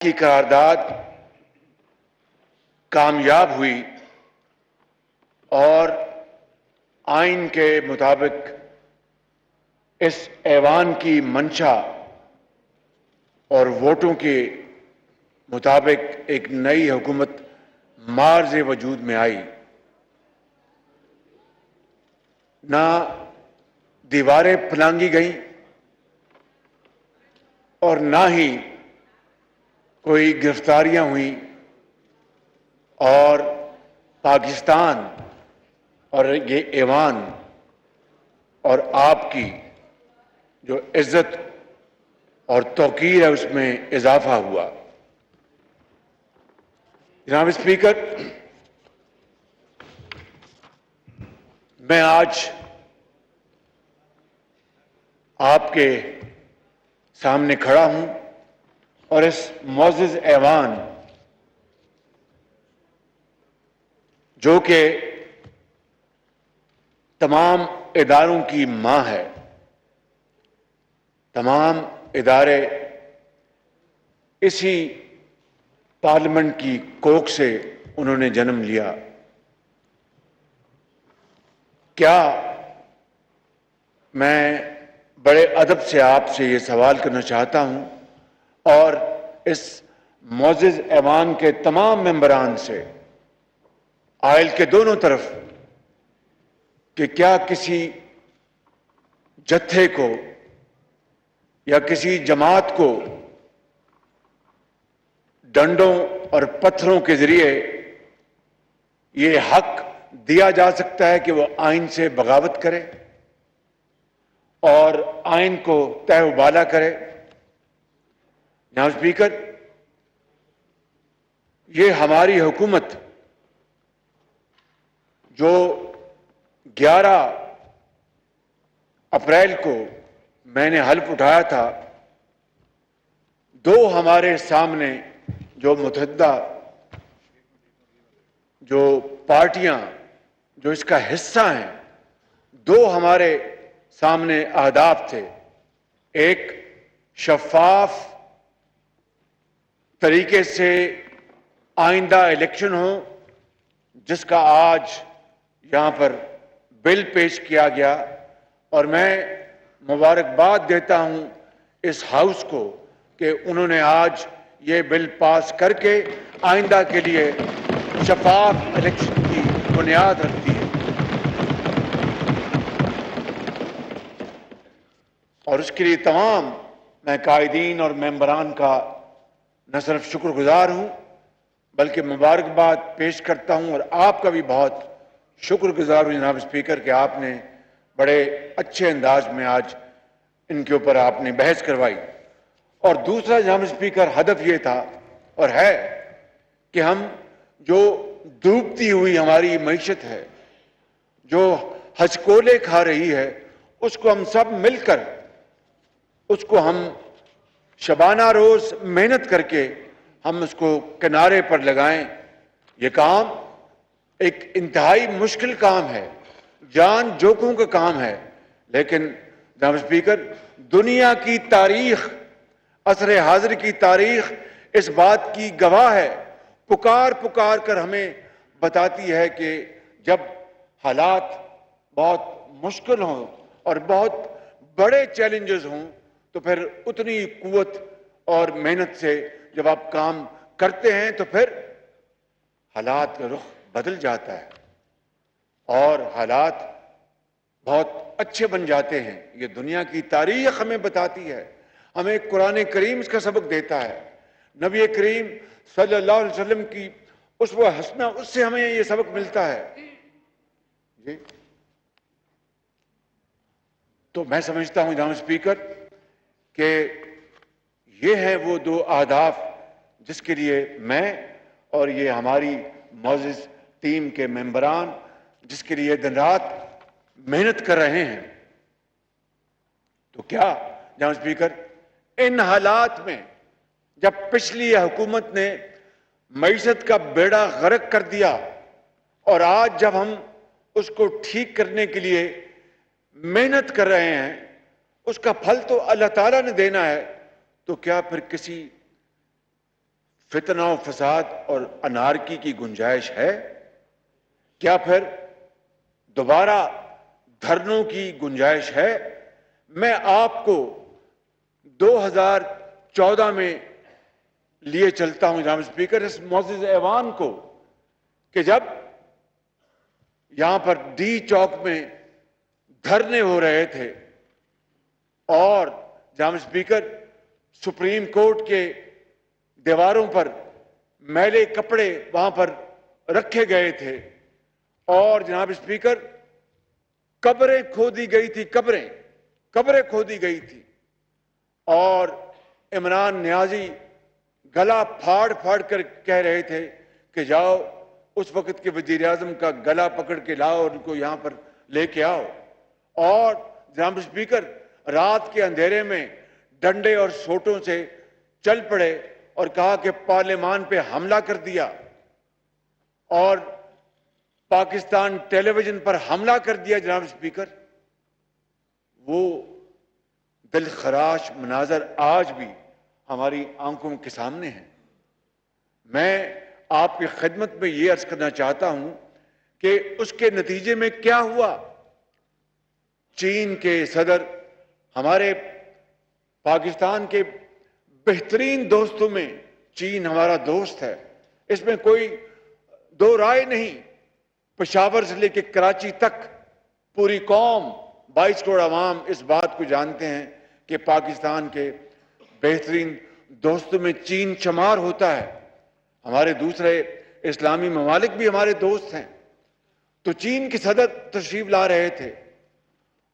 کی قرارداد کامیاب ہوئی اور آئین کے مطابق اس ایوان کی منشا اور ووٹوں کے مطابق ایک نئی حکومت مارز وجود میں آئی. نہ دیواریں پلانگی گئیں اور نہ ہی کوئی گرفتاریاں ہوئیں، اور پاکستان اور یہ ایوان اور آپ کی جو عزت اور توقیر ہے اس میں اضافہ ہوا. جناب اسپیکر، میں آج آپ کے سامنے کھڑا ہوں اور اس معزز ایوان جو کہ تمام اداروں کی ماں ہے، تمام ادارے اسی پارلیمنٹ کی کوکھ سے انہوں نے جنم لیا. کیا میں بڑے ادب سے آپ سے یہ سوال کرنا چاہتا ہوں اور اس معزز ایوان کے تمام ممبران سے آئل کے دونوں طرف کہ کیا کسی جتھے کو یا کسی جماعت کو ڈنڈوں اور پتھروں کے ذریعے یہ حق دیا جا سکتا ہے کہ وہ آئین سے بغاوت کرے اور آئین کو تہ و بالا کرے؟ جناب اسپیکر، یہ ہماری حکومت جو 11 اپریل کو میں نے حلف اٹھایا تھا، دو ہمارے سامنے جو متحدہ جو پارٹیاں جو اس کا حصہ ہیں، دو ہمارے سامنے اہداف تھے. ایک شفاف طریقے سے آئندہ الیکشن ہو، جس کا آج یہاں پر بل پیش کیا گیا، اور میں مبارکباد دیتا ہوں اس ہاؤس کو کہ انہوں نے آج یہ بل پاس کر کے آئندہ کے لیے شفاف الیکشن کی بنیاد رکھتی ہے. اور اس کے لیے تمام میں قائدین اور ممبران کا نہ صرف شکر گزار ہوں بلکہ مبارکباد پیش کرتا ہوں، اور آپ کا بھی بہت شکر گزار ہوں جناب اسپیکر کہ آپ نے بڑے اچھے انداز میں آج ان کے اوپر آپ نے بحث کروائی. اور دوسرا جناب اسپیکر ہدف یہ تھا اور ہے کہ ہم جو ڈوبتی ہوئی ہماری معیشت ہے، جو ہچکولے کھا رہی ہے، اس کو ہم سب مل کر اس کو ہم شبانہ روز محنت کر کے ہم اس کو کنارے پر لگائیں. یہ کام ایک انتہائی مشکل کام ہے، جان جوکوں کا کام ہے، لیکن جناب اسپیکر دنیا کی تاریخ، عصر حاضر کی تاریخ اس بات کی گواہ ہے، پکار پکار کر ہمیں بتاتی ہے کہ جب حالات بہت مشکل ہوں اور بہت بڑے چیلنجز ہوں تو پھر اتنی قوت اور محنت سے جب آپ کام کرتے ہیں تو پھر حالات کا رخ بدل جاتا ہے اور حالات بہت اچھے بن جاتے ہیں. یہ دنیا کی تاریخ ہمیں بتاتی ہے، ہمیں قرآن کریم اس کا سبق دیتا ہے، نبی کریم صلی اللہ علیہ وسلم کی اسوہ حسنہ اس سے ہمیں یہ سبق ملتا ہے. جی تو میں سمجھتا ہوں جناب اسپیکر کہ یہ ہے وہ دو اہداف جس کے لیے میں اور یہ ہماری معزز ٹیم کے ممبران جس کے لیے دن رات محنت کر رہے ہیں. تو کیا جناب اسپیکر ان حالات میں جب پچھلی حکومت نے معیشت کا بیڑا غرق کر دیا اور آج جب ہم اس کو ٹھیک کرنے کے لیے محنت کر رہے ہیں، اس کا پھل تو اللہ تعالیٰ نے دینا ہے، تو کیا پھر کسی فتنہ و فساد اور انارکی کی گنجائش ہے؟ کیا پھر دوبارہ دھرنوں کی گنجائش ہے؟ میں آپ کو 2014 میں لیے چلتا ہوں جناب اسپیکر اس معزز ایوان کو کہ جب یہاں پر ڈی چوک میں دھرنے ہو رہے تھے اور جناب اسپیکر سپریم کورٹ کے دیواروں پر میلے کپڑے وہاں پر رکھے گئے تھے اور جناب اسپیکر قبریں کھودی گئی تھی، قبریں کھودی گئی تھی اور عمران نیازی گلا پھاڑ پھاڑ کر کہہ رہے تھے کہ جاؤ اس وقت کے وزیر اعظم کا گلا پکڑ کے لاؤ اور ان کو یہاں پر لے کے آؤ، اور جناب اسپیکر رات کے اندھیرے میں ڈنڈے اور سوٹوں سے چل پڑے اور کہا کہ پارلیمان پہ حملہ کر دیا اور پاکستان ٹیلی ویژن پر حملہ کر دیا۔ جناب اسپیکر وہ دلخراش مناظر آج بھی ہماری آنکھوں کے سامنے ہیں۔ میں آپ کی خدمت میں یہ عرض کرنا چاہتا ہوں کہ اس کے نتیجے میں کیا ہوا؟ چین کے صدر ہمارے پاکستان کے بہترین دوستوں میں چین ہمارا دوست ہے، اس میں کوئی دو رائے نہیں۔ پشاور سے لے کے کراچی تک پوری قوم 22 کروڑ عوام اس بات کو جانتے ہیں کہ پاکستان کے بہترین دوستوں میں چین شمار ہوتا ہے۔ ہمارے دوسرے اسلامی ممالک بھی ہمارے دوست ہیں۔ تو چین کے صدر تشریف لا رہے تھے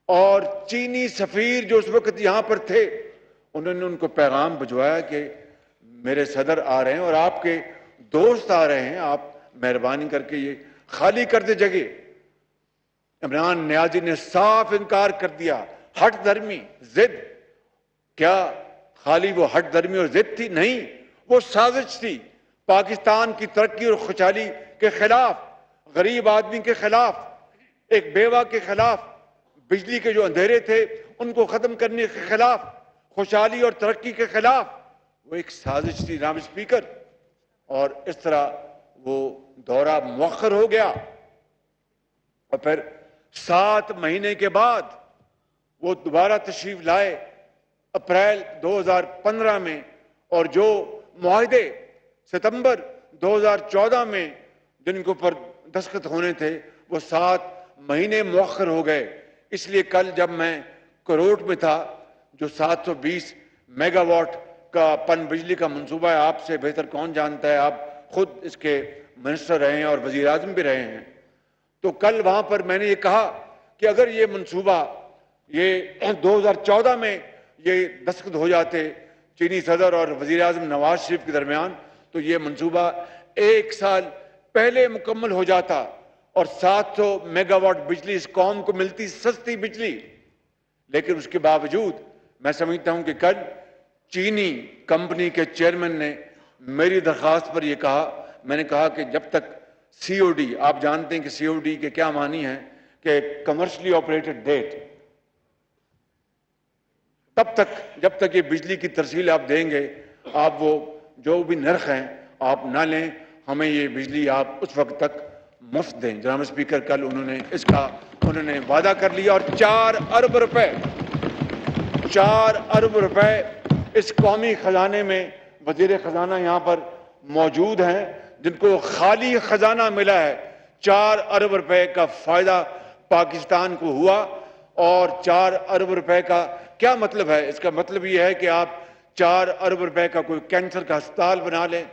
اور چینی سفیر جو اس وقت یہاں پر تھے انہوں نے ان کو پیغام بھجوایا کہ میرے صدر آ رہے ہیں اور آپ کے دوست آ رہے ہیں، آپ مہربانی کر کے یہ خالی کر دے جگہ۔ عمران نیازی نے صاف انکار کر دیا۔ ہٹ دھرمی ضد، کیا خالی وہ ہٹ دھرمی اور ضد تھی؟ نہیں، وہ سازش تھی پاکستان کی ترقی اور خوشحالی کے خلاف، غریب آدمی کے خلاف، ایک بیوہ کے خلاف، بجلی کے جو اندھیرے تھے ان کو ختم کرنے کے خلاف، خوشحالی اور ترقی کے خلاف۔ وہ ایک سازش تھی جناب اسپیکر، اور اس طرح وہ دورہ مؤخر ہو گیا اور پھر 7 مہینے کے بعد وہ دوبارہ تشریف لائے اپریل 2015 میں، اور جو معاہدے ستمبر 2014 میں جن کے اوپر دستخط ہونے تھے وہ 7 مہینے مؤخر ہو گئے۔ اس لیے کل جب میں کروٹ میں تھا، جو 720 میگا واٹ کا پن بجلی کا منصوبہ ہے، آپ سے بہتر کون جانتا ہے، آپ خود اس کے منسٹر رہے ہیں اور وزیر اعظم بھی رہے ہیں، تو کل وہاں پر میں نے یہ کہا کہ اگر یہ منصوبہ یہ 2014 میں یہ دستخط ہو جاتے چینی صدر اور وزیر اعظم نواز شریف کے درمیان تو یہ منصوبہ 1 سال پہلے مکمل ہو جاتا اور 700 میگا واٹ بجلی اس قوم کو ملتی، سستی بجلی۔ لیکن اس کے باوجود میں سمجھتا ہوں کہ کل چینی کمپنی کے چیئرمین نے میری درخواست پر یہ کہا، میں نے کہا کہ جب تک سی او ڈی، آپ جانتے ہیں کہ سی او ڈی کے کیا معنی ہیں کہ کمرشلی آپریٹڈ ڈیٹ، تب تک جب تک یہ بجلی کی ترسیل آپ دیں گے، آپ وہ جو بھی نرخ ہیں آپ نہ لیں، ہمیں یہ بجلی آپ اس وقت تک مفت دیں۔ جناب اسپیکر کل انہوں نے وعدہ کر لیا اور 4 ارب روپے اس قومی خزانے میں، وزیر خزانہ یہاں پر موجود ہیں جن کو خالی خزانہ ملا ہے، 4 ارب روپے کا فائدہ پاکستان کو ہوا۔ اور 4 ارب روپے کا کیا مطلب ہے؟ اس کا مطلب یہ ہے کہ آپ 4 ارب روپے کا کوئی کینسر کا ہسپتال بنا لیں،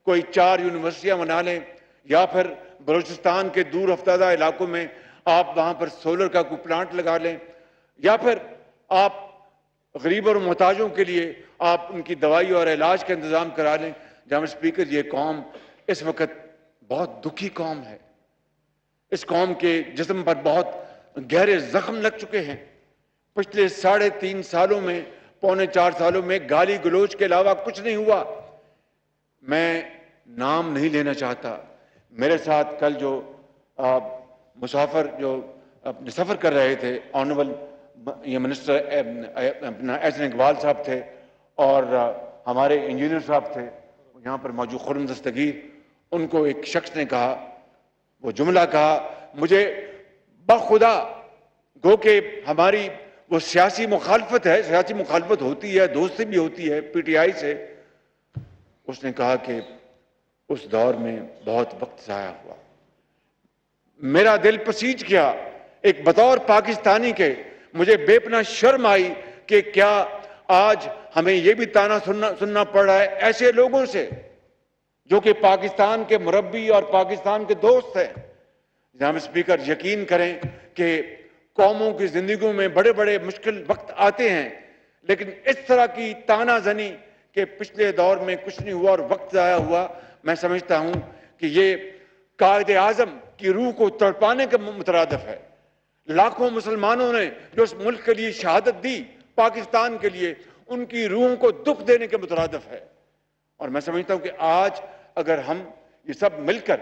کوئی 4 یونیورسٹیاں بنا لیں، یا پھر بلوچستان کے دور افتادہ علاقوں میں آپ وہاں پر سولر کا کوئی پلانٹ لگا لیں، یا پھر آپ غریب اور محتاجوں کے لیے آپ ان کی دوائی اور علاج کا انتظام کرا لیں۔ جناب اسپیکر یہ قوم اس وقت بہت دکھی قوم ہے، اس قوم کے جسم پر بہت گہرے زخم لگ چکے ہیں۔ پچھلے 3.5 سالوں میں، پونے 4 سالوں میں گالی گلوچ کے علاوہ کچھ نہیں ہوا۔ میں نام نہیں لینا چاہتا، میرے ساتھ کل جو مسافر جو اپنے سفر کر رہے تھے آنریبل یہ منسٹر احسن اقبال صاحب تھے اور ہمارے انجینئر صاحب تھے، یہاں پر موجود خرم دستگیر، ان کو ایک شخص نے کہا، وہ جملہ کہا، مجھے بخدا گو کہ ہماری وہ سیاسی مخالفت ہے، سیاسی مخالفت ہوتی ہے، دوستی بھی ہوتی ہے پی ٹی آئی سے، اس نے کہا کہ اس دور میں بہت وقت ضائع ہوا، میرا دل پسیج گیا، ایک بطور پاکستانی کے مجھے بے پناہ شرم آئی کہ کیا آج ہمیں یہ بھی طعنہ سننا پڑ رہا ہے ایسے لوگوں سے جو کہ پاکستان کے مربی اور پاکستان کے دوست ہیں۔ جناب اسپیکر، یقین کریں کہ قوموں کی زندگیوں میں بڑے بڑے مشکل وقت آتے ہیں، لیکن اس طرح کی طعنہ زنی کہ پچھلے دور میں کچھ نہیں ہوا اور وقت ضائع ہوا، میں سمجھتا ہوں کہ یہ قائد اعظم کی روح کو تڑپانے کے مترادف ہے۔ لاکھوں مسلمانوں نے جو اس ملک کے لیے شہادت دی، پاکستان کے لیے، ان کی روحوں کو دکھ دینے کے مترادف ہے۔ اور میں سمجھتا ہوں کہ آج اگر ہم یہ سب مل کر،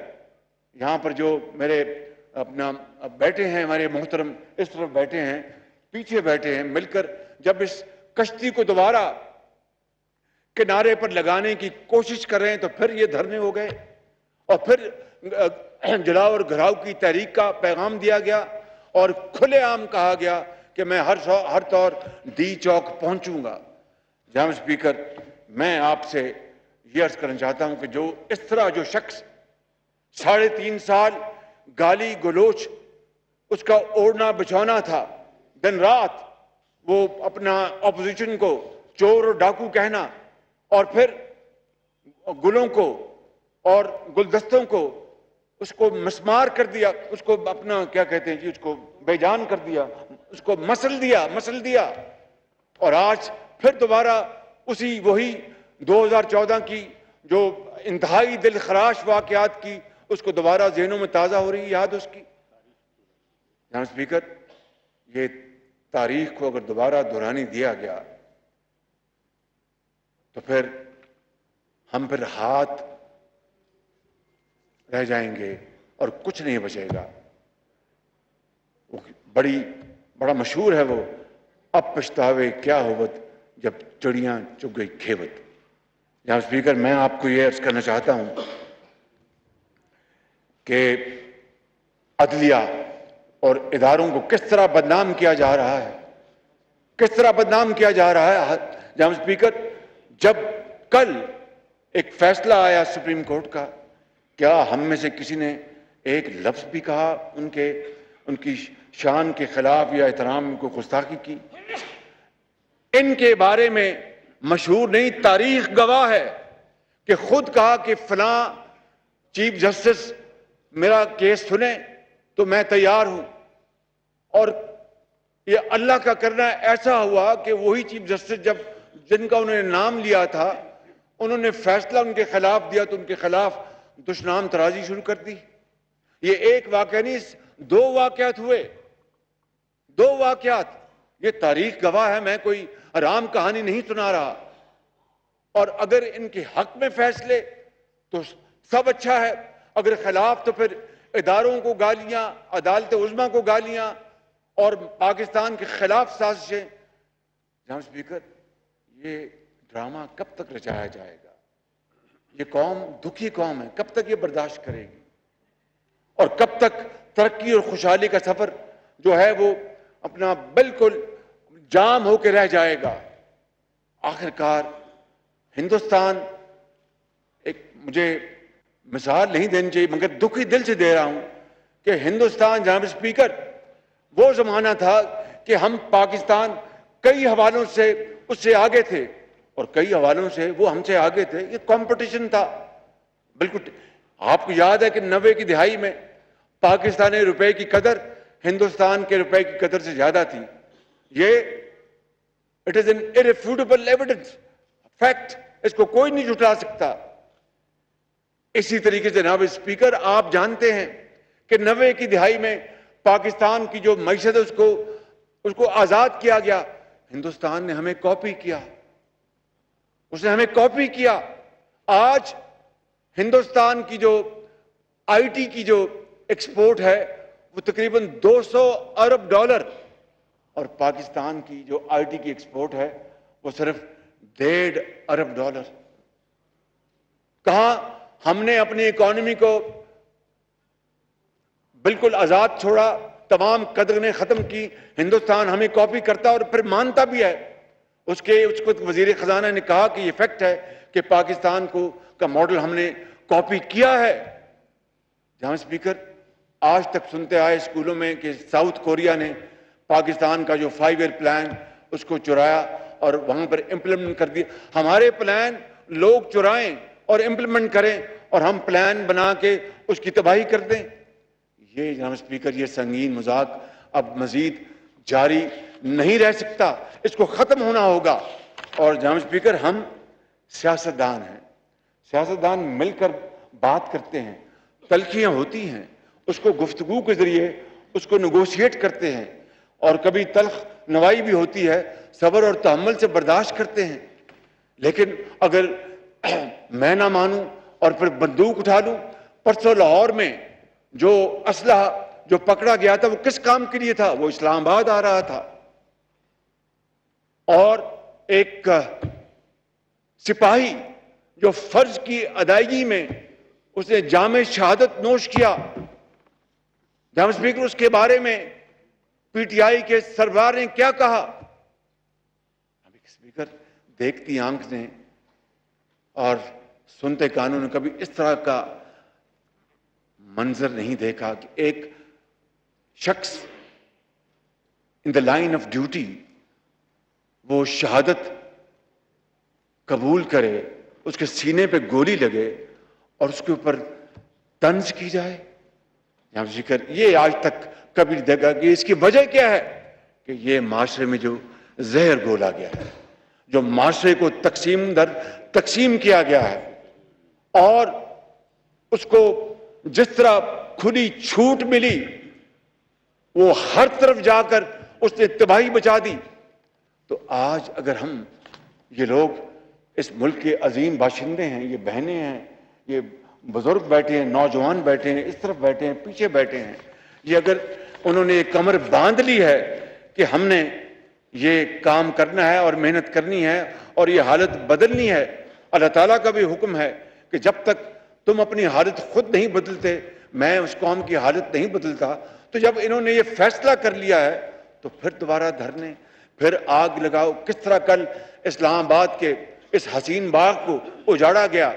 یہاں پر جو میرے اپنا بیٹھے ہیں، ہمارے محترم اس طرف بیٹھے ہیں، پیچھے بیٹھے ہیں، مل کر جب اس کشتی کو دوبارہ کنارے پر لگانے کی کوشش کر رہے ہیں، تو پھر یہ دھرنے ہو گئے اور پھر جلاؤ اور گھراؤ کی تحریک کا پیغام دیا گیا اور کھلے عام کہا گیا کہ میں ہر طور ڈی چوک پہنچوں گا۔ جناب اسپیکر، میں آپ سے یہ عرض کرنا چاہتا ہوں کہ جو اس طرح جو شخص 3.5 سال گالی گلوچ اس کا اوڑھنا بچھونا تھا، دن رات وہ اپنا اپوزیشن کو چور اور ڈاکو کہنا، اور پھر گلوں کو اور گلدستوں کو اس کو مسمار کر دیا، اس کو اپنا کیا کہتے ہیں جی، اس کو بے جان کر دیا، اس کو مسل دیا، اور آج پھر دوبارہ وہی 2014 کی جو انتہائی دل خراش واقعات کی اس کو دوبارہ ذہنوں میں تازہ ہو رہی یاد اس کی۔ جناب اسپیکر، یہ تاریخ کو اگر دوبارہ دہرانے دیا گیا تو پھر ہم ہاتھ رہ جائیں گے اور کچھ نہیں بچے گا۔ بڑا مشہور ہے وہ، اب پچھتاوے کیا ہوت جب چڑیاں چگ گئی کھیوت۔ جناب اسپیکر، میں آپ کو یہ عرض کرنا چاہتا ہوں کہ عدلیہ اور اداروں کو کس طرح بدنام کیا جا رہا ہے، کس طرح بدنام کیا جا رہا ہے۔ جناب اسپیکر، جب کل ایک فیصلہ آیا سپریم کورٹ کا، کیا ہم میں سے کسی نے ایک لفظ بھی کہا ان کی شان کے خلاف یا احترام کو گستاخی کی؟ ان کے بارے میں مشہور نہیں، تاریخ گواہ ہے کہ خود کہا کہ فلاں چیف جسٹس میرا کیس سنیں تو میں تیار ہوں، اور یہ اللہ کا کرنا ایسا ہوا کہ وہی چیف جسٹس جن کا انہوں نے نام لیا تھا، انہوں نے فیصلہ ان کے خلاف دیا تو ان کے خلاف دشنام ترازی شروع کر دی۔ یہ ایک واقعہ نہیں، 2 واقعات ہوئے، 2 واقعات۔ یہ تاریخ گواہ ہے، میں کوئی رام کہانی نہیں سنا رہا۔ اور اگر ان کے حق میں فیصلے تو سب اچھا ہے، اگر خلاف تو پھر اداروں کو گالیاں، عدالت عظمیٰ کو گالیاں اور پاکستان کے خلاف سازشیں۔ جناب اسپیکر، یہ ڈرامہ کب تک رچایا جائے گا؟ یہ قوم دکھی قوم ہے، کب تک یہ برداشت کرے گی؟ اور کب تک ترقی اور خوشحالی کا سفر جو ہے وہ اپنا بالکل جام ہو کے رہ جائے گا؟ آخر کار ہندوستان، مجھے مثال نہیں دینی چاہیے مگر دکھی دل سے دے رہا ہوں کہ ہندوستان، جناب اسپیکر، وہ زمانہ تھا کہ ہم پاکستان کئی حوالوں سے اس سے آگے تھے اور کئی حوالوں سے وہ ہم سے آگے تھے۔ یہ کمپٹیشن تھا بالکل۔ آپ کو یاد ہے کہ 90 کی دہائی میں پاکستانی روپے کی قدر ہندوستان کے روپے کی قدر سے زیادہ تھی۔ یہ it is an irrefutable evidence, fact, اس کو کوئی نہیں جھٹلا سکتا۔ اسی طریقے سے جناب اسپیکر، آپ جانتے ہیں کہ 90 کی دہائی میں پاکستان کی جو معیشت ہے اس کو آزاد کیا گیا، ہندوستان نے ہمیں کاپی کیا، اس نے ہمیں کاپی کیا۔ آج ہندوستان کی جو آئی ٹی کی جو ایکسپورٹ ہے وہ تقریباً $200 ارب، اور پاکستان کی جو آئی ٹی کی ایکسپورٹ ہے وہ صرف $1.5 ارب۔ کہاں ہم نے اپنی اکانومی کو بالکل آزاد چھوڑا، تمام قدریں ختم کی، ہندوستان ہمیں کاپی کرتا اور پھر مانتا بھی ہے۔ اس کو وزیر خزانہ نے کہا کہ یہ فیکٹ ہے کہ پاکستان کا ماڈل ہم نے کاپی کیا ہے۔ جہاں اسپیکر آج تک سنتے آئے اسکولوں میں کہ ساؤتھ کوریا نے پاکستان کا جو 5 ایئر پلان اس کو چرایا اور وہاں پر امپلیمنٹ کر دیا۔ ہمارے پلان لوگ چرائیں اور امپلیمنٹ کریں اور ہم پلان بنا کے اس کی تباہی کر دیں۔ یہ جناب اسپیکر، یہ سنگین مذاق اب مزید جاری نہیں رہ سکتا، اس کو ختم ہونا ہوگا۔ اور جناب اسپیکر، ہم سیاستدان ہیں، سیاستدان مل کر بات کرتے ہیں، تلخیاں ہوتی ہیں، اس کو گفتگو کے ذریعے اس کو نیگوشیٹ کرتے ہیں، اور کبھی تلخ نوائی بھی ہوتی ہے، صبر اور تحمل سے برداشت کرتے ہیں۔ لیکن اگر میں نہ مانوں اور پھر بندوق اٹھا لوں، پرسوں لاہور میں جو اسلحہ جو پکڑا گیا تھا وہ کس کام کے لیے تھا؟ وہ اسلام آباد آ رہا تھا، اور ایک سپاہی جو فرض کی ادائیگی میں اس نے جام شہادت نوش کیا، جناب اسپیکر، اس کے بارے میں پی ٹی آئی کے سربراہ نے کیا کہا؟ اسپیکر، دیکھتی آنکھ نے اور سنتے کانوں نے کبھی اس طرح کا منظر نہیں دیکھا کہ ایک شخص ان دا لائن آف ڈیوٹی وہ شہادت قبول کرے، اس کے سینے پہ گولی لگے اور اس کے اوپر طنز کی جائے۔ یہاں ذکر یہ آج تک کبھی نہیں دیکھا کہ اس کی وجہ کیا ہے، کہ یہ معاشرے میں جو زہر گھولا گیا ہے، جو معاشرے کو تقسیم در تقسیم کیا گیا ہے، اور اس کو جس طرح کھلی چھوٹ ملی وہ ہر طرف جا کر اس نے تباہی بچا دی۔ تو آج اگر ہم یہ لوگ اس ملک کے عظیم باشندے ہیں، یہ بہنیں ہیں، یہ بزرگ بیٹھے ہیں، نوجوان بیٹھے ہیں، اس طرف بیٹھے ہیں، پیچھے بیٹھے ہیں، یہ اگر انہوں نے ایک کمر باندھ لی ہے کہ ہم نے یہ کام کرنا ہے اور محنت کرنی ہے اور یہ حالت بدلنی ہے، اللہ تعالیٰ کا بھی حکم ہے کہ جب تک تم اپنی حالت خود نہیں بدلتے میں اس قوم کی حالت نہیں بدلتا۔ تو جب انہوں نے یہ فیصلہ کر لیا ہے تو پھر دوبارہ دھرنے، پھر آگ لگاؤ۔ کس طرح کل اسلام آباد کے اس حسین باغ کو اجاڑا گیا،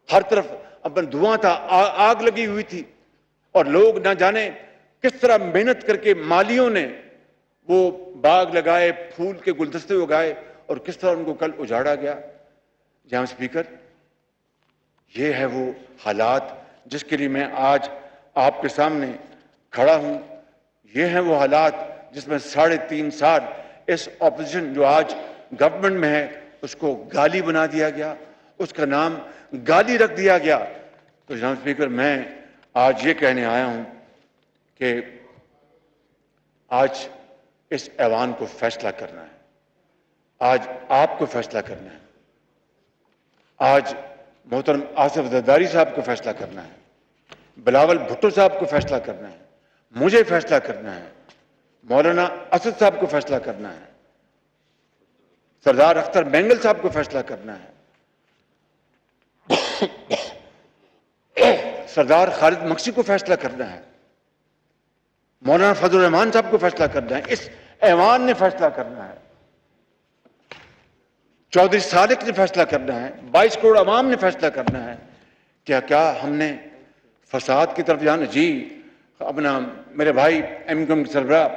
ہر طرف اپنا دھواں تھا، آگ لگی ہوئی تھی، اور لوگ نہ جانے کس طرح محنت کر کے مالیوں نے وہ باغ لگائے، پھول کے گلدستے اگائے، اور کس طرح ان کو کل اجاڑا گیا۔ جہاں اسپیکر، یہ ہے وہ حالات جس کے لیے میں آج آپ کے سامنے کھڑا ہوں۔ یہ ہیں وہ حالات جس میں 3.5 سال اس اپوزیشن جو آج گورنمنٹ میں ہے اس کو گالی بنا دیا گیا، اس کا نام گالی رکھ دیا گیا۔ تو جناب اسپیکر، میں آج یہ کہنے آیا ہوں کہ آج اس ایوان کو فیصلہ کرنا ہے، آج آپ کو فیصلہ کرنا ہے، آج محترم آصف زرداری صاحب کو فیصلہ کرنا ہے، بلاول بھٹو صاحب کو فیصلہ کرنا ہے، مجھے فیصلہ کرنا ہے، مولانا اسد صاحب کو فیصلہ کرنا ہے، سردار اختر مینگل صاحب کو فیصلہ کرنا ہے، سردار خالد مکسی کو فیصلہ کرنا ہے، مولانا فضل الرحمان صاحب کو فیصلہ کرنا ہے، اس ایوان نے فیصلہ کرنا ہے، چودھری صادق نے فیصلہ کرنا ہے، 22 کروڑ عوام نے فیصلہ کرنا ہے۔ کیا ہم نے فساد کی طرف جانا؟ جی، اپنا میرے بھائی ایم کیو ایم کے سربراہ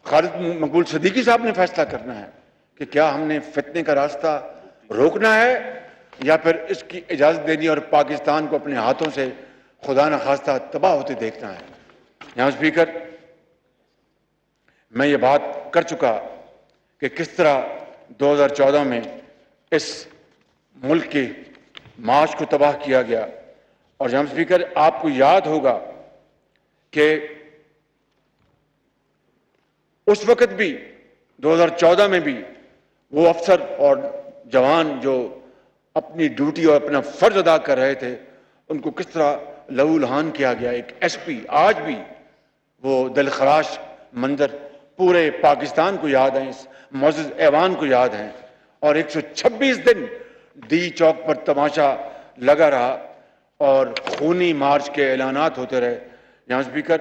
خالد مقبول صدیقی صاحب نے فیصلہ کرنا ہے کہ کیا ہم نے فتنے کا راستہ روکنا ہے یا پھر اس کی اجازت دینی اور پاکستان کو اپنے ہاتھوں سے خدا نخواستہ تباہ ہوتے دیکھنا ہے۔ یہاں اسپیکر، میں یہ بات کر چکا کہ کس طرح 2014 میں اس ملک کے معاش کو تباہ کیا گیا، اور جناب اسپیکر آپ کو یاد ہوگا کہ اس وقت بھی 2014 میں بھی وہ افسر اور جوان جو اپنی ڈیوٹی اور اپنا فرض ادا کر رہے تھے ان کو کس طرح لہو لہان کیا گیا۔ ایک ایس پی، آج بھی وہ دلخراش منظر پورے پاکستان کو یاد ہیں، اس معزز ایوان کو یاد ہیں اور 126 دن ڈی چوک پر تماشا لگا رہا اور خونی مارچ کے اعلانات ہوتے رہے. جناب اسپیکر،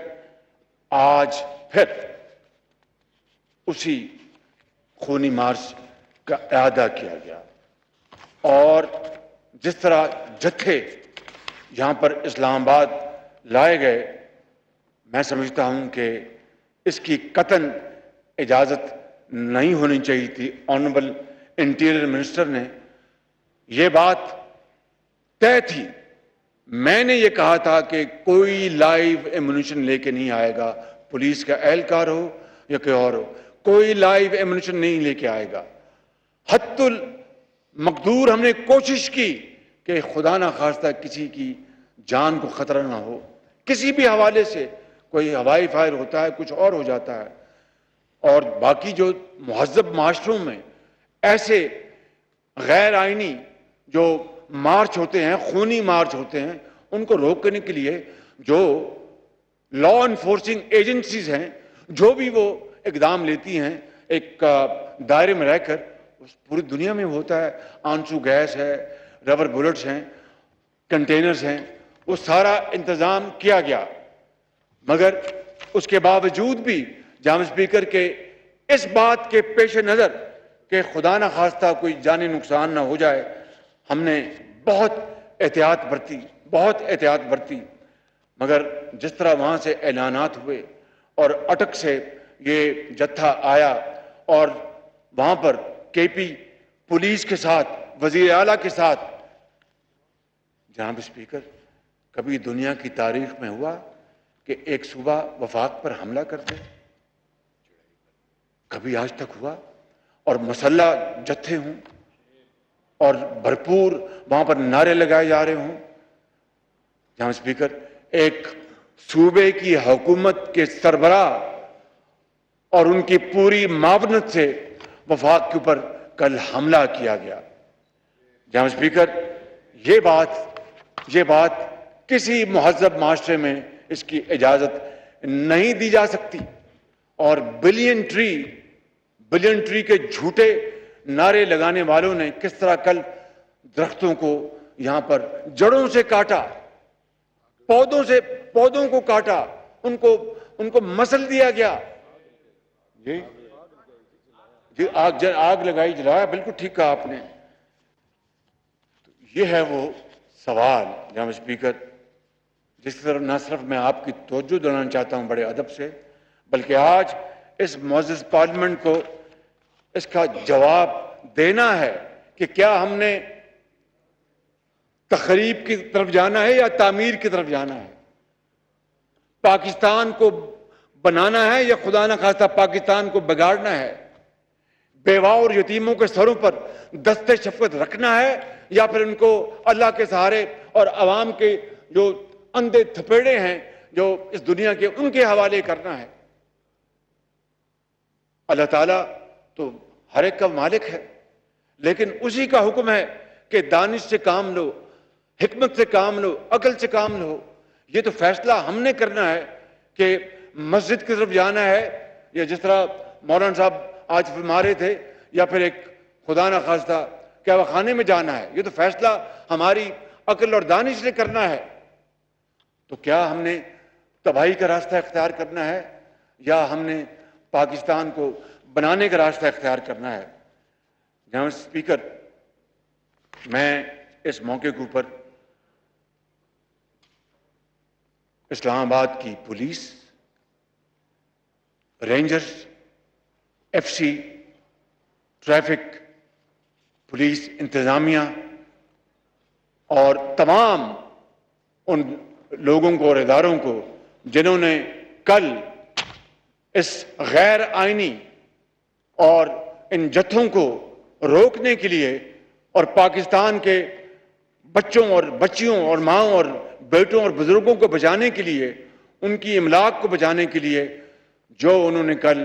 آج پھر اسی خونی مارچ کا اعادہ کیا گیا اور جس طرح جتھے یہاں پر اسلام آباد لائے گئے، میں سمجھتا ہوں کہ اس کی قطعاً اجازت نہیں ہونی چاہیے تھی. آنریبل انٹیریئر منسٹر نے یہ بات طے تھی. میں نے یہ کہا تھا کہ کوئی لائیو ایمونیشن لے کے نہیں آئے گا، پولیس کا اہلکار ہو یا کوئی اور ہو، کوئی لائیو ایمونیشن نہیں لے کے آئے گا. حتی المقدور ہم نے کوشش کی کہ خدا نہ خواستہ کسی کی جان کو خطرہ نہ ہو، کسی بھی حوالے سے. کوئی ہوائی فائر ہوتا ہے، کچھ اور ہو جاتا ہے. اور باقی جو مہذب معاشروں میں ایسے غیر آئینی جو مارچ ہوتے ہیں، خونی مارچ ہوتے ہیں، ان کو روکنے کے لیے جو لا انفورسنگ ایجنسیز ہیں، جو بھی وہ اقدام لیتی ہیں ایک دائرے میں رہ کر، پوری دنیا میں ہوتا ہے. آنسو گیس ہے، ربر بلٹس ہیں، کنٹینرز ہیں، وہ سارا انتظام کیا گیا. مگر اس کے باوجود بھی جناب اسپیکر کے اس بات کے پیش نظر کہ خدا نہ خواستہ کوئی جانی نقصان نہ ہو جائے، ہم نے بہت احتیاط برتی. مگر جس طرح وہاں سے اعلانات ہوئے اور اٹک سے یہ جتھا آیا اور وہاں پر کے پی پولیس کے ساتھ، وزیر اعلیٰ کے ساتھ، جناب اسپیکر کبھی دنیا کی تاریخ میں ہوا کہ ایک صوبہ وفاق پر حملہ کرتے؟ کبھی آج تک ہوا؟ اور مسلح جتھے ہوں اور بھرپور وہاں پر نعرے لگائے جا رہے ہوں. جناب اسپیکر، ایک صوبے کی حکومت کے سربراہ اور ان کی پوری معاونت سے وفاق کے اوپر کل حملہ کیا گیا. جناب اسپیکر، یہ بات کسی مہذب معاشرے میں اس کی اجازت نہیں دی جا سکتی. اور بلین ٹری کے جھوٹے نعرے لگانے والوں نے کس طرح کل درختوں کو یہاں پر جڑوں سے کاٹا، پودوں کو کاٹا، ان کو مسل دیا گیا. جی آگ لگائی، جلایا، بالکل ٹھیک کہا آپ نے. یہ ہے وہ سوال جناب اسپیکر جس طرح نہ صرف میں آپ کی توجہ دلانا چاہتا ہوں بڑے ادب سے، بلکہ آج اس معزز پارلیمنٹ کو اس کا جواب دینا ہے کہ کیا ہم نے تخریب کی طرف جانا ہے یا تعمیر کی طرف جانا ہے؟ پاکستان کو بنانا ہے یا خدا نہ خواستہ پاکستان کو بگاڑنا ہے؟ بیوہ اور یتیموں کے سروں پر دستے شفقت رکھنا ہے یا پھر ان کو اللہ کے سہارے اور عوام کے جو اندھے تھپیڑے ہیں جو اس دنیا کے، ان کے حوالے کرنا ہے؟ اللہ تعالیٰ تو ہر ایک کا مالک ہے، لیکن اسی کا حکم ہے کہ دانش سے کام لو، حکمت سے کام لو، عقل سے کام لو. یہ تو فیصلہ ہم نے کرنا ہے کہ مسجد کی طرف جانا ہے یا جس طرح مولانا صاحب آج فرما رہے تھے، یا پھر ایک خدا نہ خواستہ کیا وہ خانے میں جانا ہے. یہ تو فیصلہ ہماری عقل اور دانش سے کرنا ہے. تو کیا ہم نے تباہی کا راستہ اختیار کرنا ہے یا ہم نے پاکستان کو بنانے کا راستہ اختیار کرنا ہے؟ جناب اسپیکر، میں اس موقع کے اوپر اسلام آباد کی police, rangers, F C, traffic police انتظامیہ اور تمام ان لوگوں کو اور اداروں کو جنہوں نے کل اس غیر آئینی اور ان جتھوں کو روکنے کے لیے اور پاکستان کے بچوں اور بچیوں اور ماؤں اور بیٹوں اور بزرگوں کو بچانے کے لیے، ان کی املاک کو بچانے کے لیے جو انہوں نے کل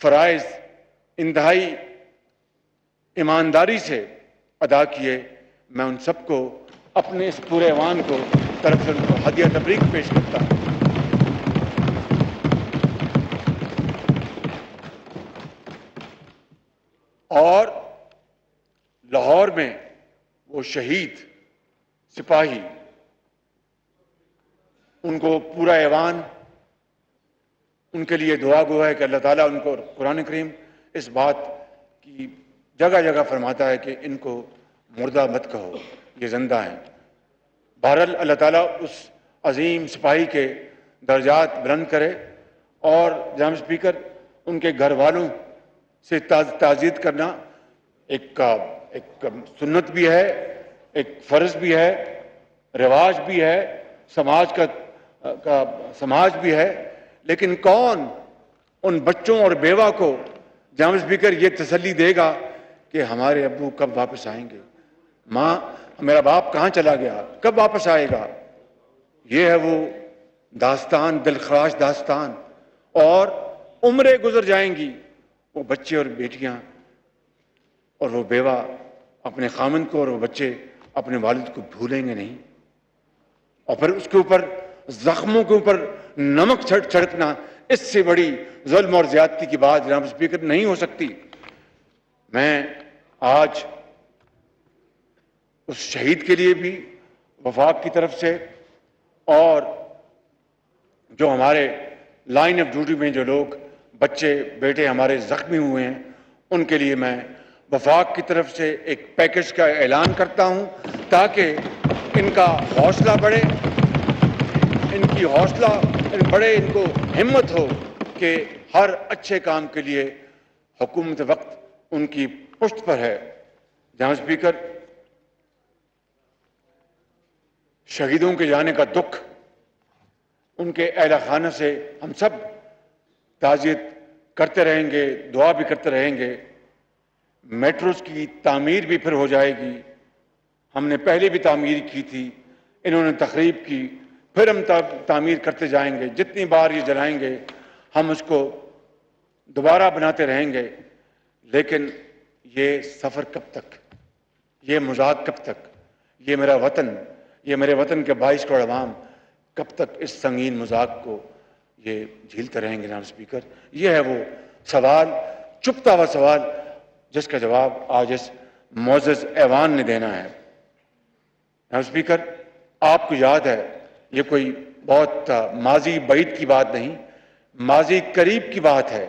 فرائض انتہائی ایمانداری سے ادا کیے، میں ان سب کو اپنے اس پورے ایوان کو طرف سے ان کو ہدیہ تبریک پیش کرتا ہوں. اور لاہور میں وہ شہید سپاہی، ان کو پورا ایوان ان کے لیے دعا گو ہے کہ اللہ تعالیٰ ان کو، قرآن کریم اس بات کی جگہ جگہ فرماتا ہے کہ ان کو مردہ مت کہو، یہ زندہ ہیں۔ بہرحال اللہ تعالیٰ اس عظیم سپاہی کے درجات بلند کرے، اور جناب اسپیکر ان کے گھر والوں سے تعزیت کرنا ایک سنت بھی ہے، ایک فرض بھی ہے، رواج بھی ہے، سماج بھی ہے، لیکن کون ان بچوں اور بیوہ کو جناب اسپیکر یہ تسلی دے گا کہ ہمارے ابو کب واپس آئیں گے، ماں میرا باپ کہاں چلا گیا، کب واپس آئے گا؟ یہ ہے وہ داستان، دلخراش داستان، اور عمریں گزر جائیں گی، وہ بچے اور بیٹیاں اور وہ بیوہ اپنے خامند کو اور وہ بچے اپنے والد کو بھولیں گے نہیں، اور پھر اس کے اوپر زخموں کے اوپر نمک چھڑکنا، اس سے بڑی ظلم اور زیادتی کی بات جناب اسپیکر نہیں ہو سکتی۔ میں آج اس شہید کے لیے بھی وفاق کی طرف سے، اور جو ہمارے لائن آف ڈیوٹی میں جو لوگ بچے بیٹے ہمارے زخمی ہوئے ہیں، ان کے لیے میں وفاق کی طرف سے ایک پیکج کا اعلان کرتا ہوں، تاکہ ان کا حوصلہ بڑھے، ان کی حوصلہ بڑھے، ان کو ہمت ہو کہ ہر اچھے کام کے لیے حکومت وقت ان کی پشت پر ہے۔ جناب اسپیکر، شہیدوں کے جانے کا دکھ، ان کے اہل خانہ سے ہم سب تعزیت کرتے رہیں گے، دعا بھی کرتے رہیں گے۔ میٹروز کی تعمیر بھی پھر ہو جائے گی، ہم نے پہلے بھی تعمیر کی تھی، انہوں نے تخریب کی، پھر ہم تعمیر کرتے جائیں گے، جتنی بار یہ جلائیں گے ہم اس کو دوبارہ بناتے رہیں گے۔ لیکن یہ سفر کب تک، یہ مذاق کب تک، یہ میرا وطن، یہ میرے وطن کے 22 کروڑ عوام کب تک اس سنگین مذاق کو یہ جھیلتے رہیں گے؟ جناب اسپیکر، یہ ہے وہ سوال، چپتا ہوا سوال، جس کا جواب آج اس معزز ایوان نے دینا ہے۔ جناب اسپیکر، آپ کو یاد ہے، یہ کوئی بہت ماضی بعید کی بات نہیں، ماضی قریب کی بات ہے،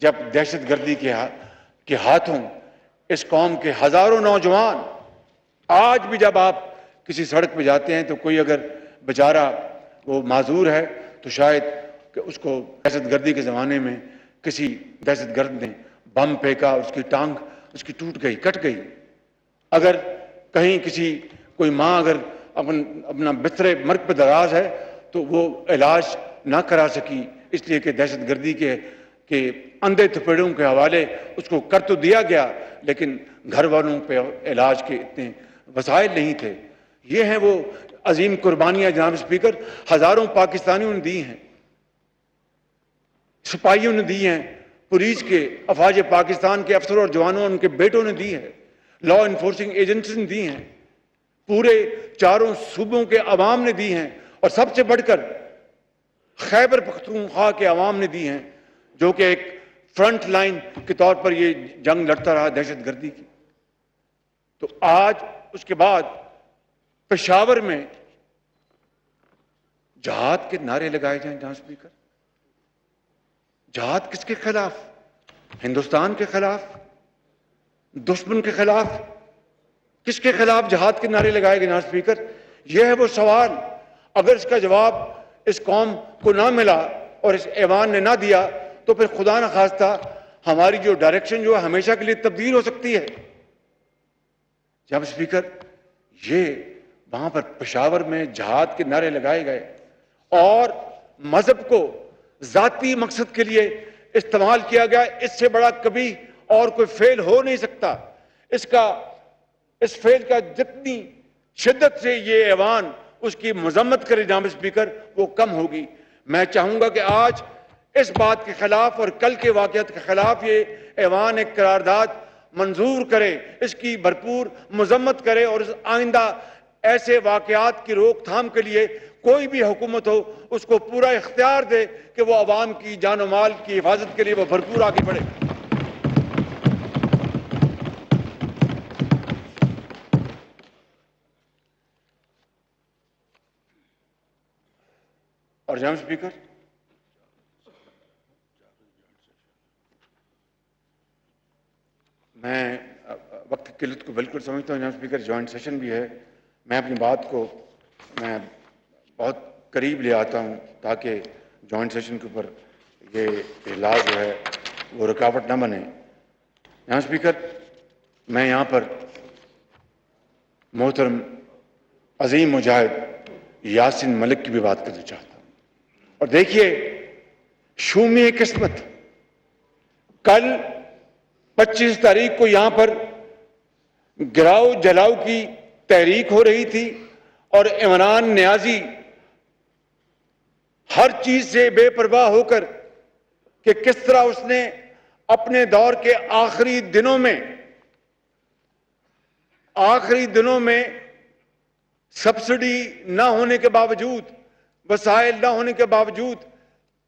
جب دہشت گردی کے ہاتھوں اس قوم کے ہزاروں نوجوان، آج بھی جب آپ کسی سڑک پہ جاتے ہیں تو کوئی اگر بیچارہ وہ معذور ہے تو شاید کہ اس کو دہشت گردی کے زمانے میں کسی دہشت گرد نے بم پھینکا، اس کی ٹانگ اس کی ٹوٹ گئی، کٹ گئی۔ اگر کہیں کوئی ماں اگر اپنا بستر مرگ پہ دراز ہے تو وہ علاج نہ کرا سکی، اس لیے کہ دہشت گردی کے اندھے تھپیڑوں کے حوالے اس کو کر تو دیا گیا، لیکن گھر والوں پہ علاج کے اتنے وسائل نہیں تھے۔ یہ ہیں وہ عظیم قربانیاں جناب اسپیکر، ہزاروں پاکستانیوں نے دی ہیں، سپاہیوں نے دی ہیں، پولیس کے، افواج پاکستان کے افسروں اور جوانوں اور ان کے بیٹوں نے دی ہے، لا انفورسنگ ایجنسیز نے دی ہیں، پورے چاروں صوبوں کے عوام نے دی ہیں، اور سب سے بڑھ کر خیبر پختونخوا کے عوام نے دی ہیں، جو کہ ایک فرنٹ لائن کے طور پر یہ جنگ لڑتا رہا دہشت گردی کی۔ تو آج اس کے بعد پشاور میں جہاد کے نعرے لگائے جائیں جناب اسپیکر، جہاد کس کے خلاف؟ ہندوستان کے خلاف، دشمن کے خلاف، کس کے خلاف جہاد کے نعرے لگائے گئے جناب اسپیکر؟ یہ ہے وہ سوال۔ اگر اس کا جواب اس قوم کو نہ ملا اور اس ایوان نے نہ دیا تو پھر خدا نہ خواستہ ہماری جو ڈائریکشن جو ہے ہمیشہ کے لیے تبدیل ہو سکتی ہے۔ جناب اسپیکر، یہ وہاں پر پشاور میں جہاد کے نعرے لگائے گئے اور مذہب کو ذاتی مقصد کے لیے استعمال کیا گیا، اس سے بڑا کبھی اور کوئی فعل ہو نہیں سکتا۔ اس فعل کا جتنی شدت سے یہ ایوان اس کی مذمت کرے جناب اسپیکر، وہ کم ہوگی۔ میں چاہوں گا کہ آج اس بات کے خلاف اور کل کے واقعات کے خلاف یہ ایوان ایک قرارداد منظور کرے، اس کی بھرپور مذمت کرے، اور اس آئندہ ایسے واقعات کی روک تھام کے لیے کوئی بھی حکومت ہو اس کو پورا اختیار دے کہ وہ عوام کی جان و مال کی حفاظت کے لیے وہ بھرپور آگے بڑھے۔ جناب اسپیکر، میں وقت کی قلت کو بالکل سمجھتا ہوں جناب اسپیکر، جوائنٹ سیشن بھی ہے، میں اپنی بات کو میں بہت قریب لے آتا ہوں تاکہ جوائنٹ سیشن کے اوپر یہ اجلاس جو ہے وہ رکاوٹ نہ بنے۔ جناب اسپیکر، میں یہاں پر محترم عظیم مجاہد یاسین ملک کی بھی بات کرنا چاہتا ہوں۔ اور دیکھیے، شومی قسمت، کل 25 تاریخ کو یہاں پر گراؤ جلاؤ کی تحریک ہو رہی تھی اور عمران نیازی ہر چیز سے بے پرواہ ہو کر کہ کس طرح اس نے اپنے دور کے آخری دنوں میں سبسڈی نہ ہونے کے باوجود، وسائل نہ ہونے کے باوجود،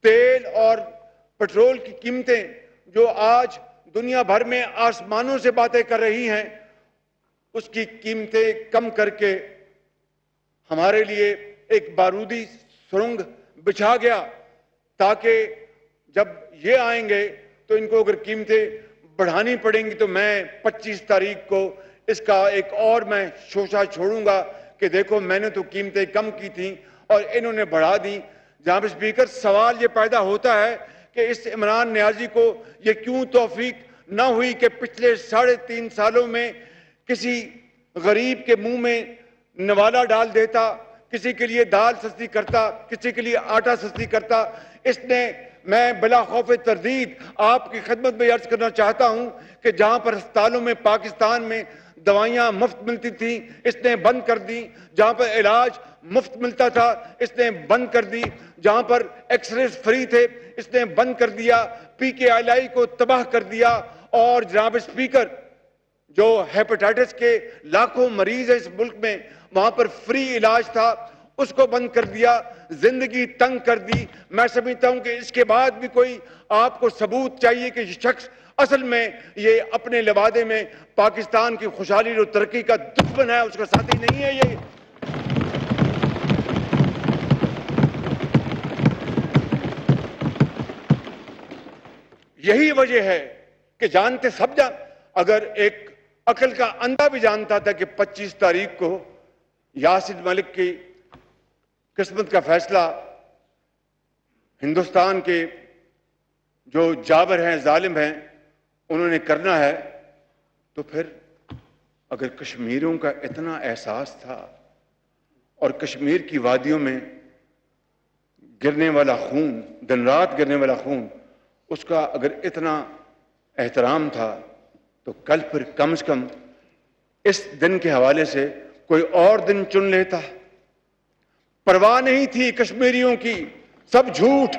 تیل اور پٹرول کی قیمتیں جو آج دنیا بھر میں آسمانوں سے باتیں کر رہی ہیں، اس کی قیمتیں کم کر کے ہمارے لیے ایک بارودی سرنگ بچھا گیا تاکہ جب یہ آئیں گے تو ان کو اگر قیمتیں بڑھانی پڑیں گی تو میں 25 تاریخ کو اس کا ایک اور میں شوشہ چھوڑوں گا کہ دیکھو میں نے تو قیمتیں کم کی تھیں اور انہوں نے بڑھا دی۔ جناب اسپیکر، سوال یہ پیدا ہوتا ہے کہ اس عمران نیازی کو یہ کیوں توفیق نہ ہوئی کہ پچھلے 3.5 سالوں میں کسی غریب کے منہ میں نوالا ڈال دیتا، کسی کے لیے دال سستی کرتا، کسی کے لیے آٹا سستی کرتا۔ اس نے، میں بلا خوف تردید آپ کی خدمت میں عرض کرنا چاہتا ہوں کہ جہاں پر ہسپتالوں میں پاکستان میں دوائیاں مفت ملتی تھیں، اس نے بند کر دی۔ جہاں پر علاج مفت ملتا تھا، اس نے بند کر دی۔ جہاں پر ایکس ریز فری تھے، اس نے بند کر دیا۔ PKLI کو تباہ کر دیا۔ اور جناب اسپیکر، جو ہیپاٹائٹس کے لاکھوں مریض ہیں اس ملک میں، وہاں پر فری علاج تھا، اس کو بند کر دیا، زندگی تنگ کر دی۔ میں سمجھتا ہوں کہ اس کے بعد بھی کوئی آپ کو ثبوت چاہیے کہ یہ شخص اصل میں یہ اپنے لبادے میں پاکستان کی خوشحالی اور ترقی کا دشمن ہے، اس کا ساتھی نہیں ہے۔ یہ یہی وجہ ہے کہ جانتے سب اگر ایک عقل کا اندھا بھی جانتا تھا کہ 25 تاریخ کو یاسین ملک کی قسمت کا فیصلہ ہندوستان کے جو جابر ہیں، ظالم ہیں، انہوں نے کرنا ہے، تو پھر اگر کشمیریوں کا اتنا احساس تھا اور کشمیر کی وادیوں میں گرنے والا خون، دن رات گرنے والا خون، اس کا اگر اتنا احترام تھا تو کل پھر کم از کم اس دن کے حوالے سے کوئی اور دن چن لیتا۔ پرواہ نہیں تھی کشمیریوں کی، سب جھوٹ،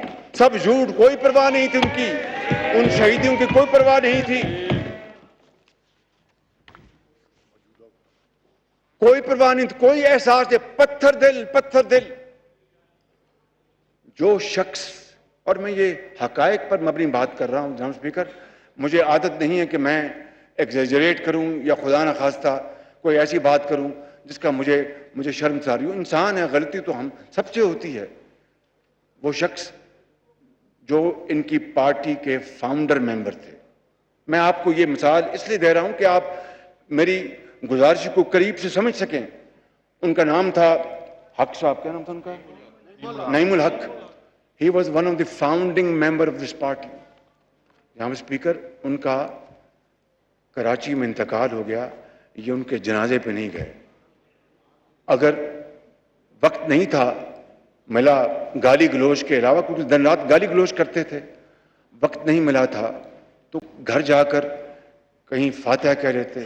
کوئی پرواہ نہیں تھی ان کی، ان شہیدوں کی کوئی پرواہ نہیں تھی، کوئی پرواہ نہیں تھی، کوئی احساس ہے، پتھر دل۔ جو شخص، اور میں یہ حقائق پر مبنی بات کر رہا ہوں جناب اسپیکر، مجھے عادت نہیں ہے کہ میں ایگزیجریٹ کروں یا خدا نخواستہ کوئی ایسی بات کروں جس کا مجھے شرمساری ہو۔ انسان ہے، غلطی تو ہم سب سے ہوتی ہے۔ وہ شخص جو ان کی پارٹی کے فاؤنڈر ممبر تھے، میں آپ کو یہ مثال اس لیے دے رہا ہوں کہ آپ میری گزارش کو قریب سے سمجھ سکیں۔ ان کا نام تھا حق صاحب، کیا نام تھا ان کا؟ نعیم الحق۔ He was one of the founding member of this party۔ جناب اسپیکر، ان کا کراچی میں انتقال ہو گیا، یہ ان کے جنازے پہ نہیں گئے۔ اگر وقت نہیں تھا ملا گالی گلوچ کے علاوہ، کیونکہ دن رات گالی گلوچ کرتے تھے، وقت نہیں ملا تھا تو گھر جا کر کہیں فاتحہ کہہ لیتے،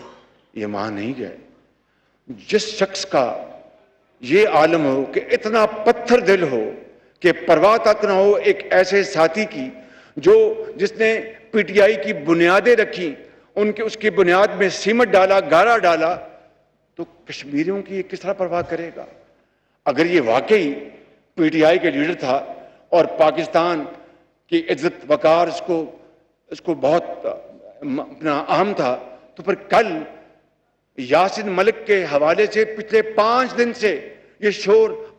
یہ وہاں نہیں گئے۔ جس شخص کا یہ عالم ہو کہ اتنا پتھر دل ہو کہ پرواہ تک نہ ہو ایک ایسے ساتھی کی جس نے PTI کی بنیادیں رکھی، اس کی بنیاد میں سیمنٹ ڈالا، گارا ڈالا، تو کشمیریوں کی یہ کس طرح پرواہ کرے گا؟ اگر یہ واقعی PTI کے لیڈر تھا اور پاکستان کی عزت وقار اس کو بہت اپنا اہم تھا، تو پھر کل یاسین ملک کے حوالے سے پچھلے 5 دن سے یہ شور